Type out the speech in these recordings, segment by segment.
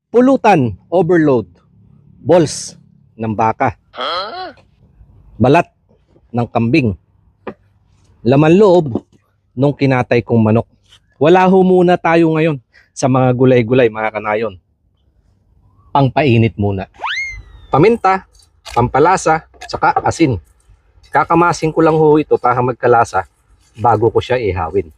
Pulutan, overload, balls ng baka, balat ng kambing, laman loob nung kinatay kong manok. Wala ho muna tayo ngayon sa mga gulay-gulay mga kanayon. Pangpainit muna. Paminta, pampalasa, saka asin. Kakamasin ko lang ho ito para magkalasa bago ko siya ihawin.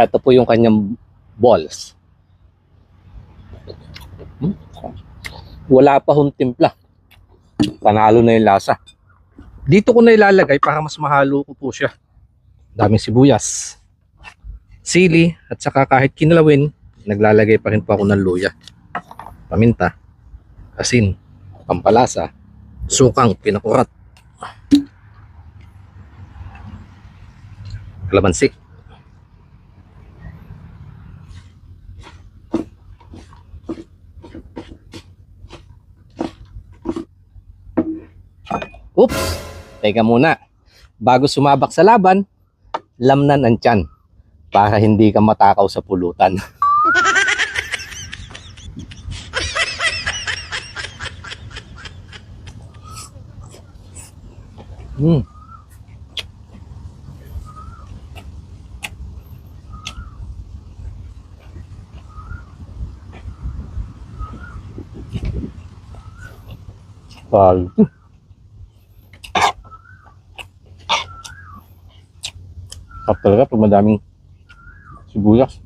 Ito po yung kanyang balls. Wala pa hong timpla. Panalo na yung lasa. Dito ko na ilalagay para mas mahalo ko po siya. Daming sibuyas, sili, at saka kahit kinalawin, naglalagay pa rin po ako ng luya, paminta, asin, pampalasa, sukang pinakurat, kalamansi. Oops! Teka muna. Bago sumabak sa laban, lamnan ang tiyan para hindi ka matakaw sa pulutan. Pal. Sarap talaga pag madaming sibuyas.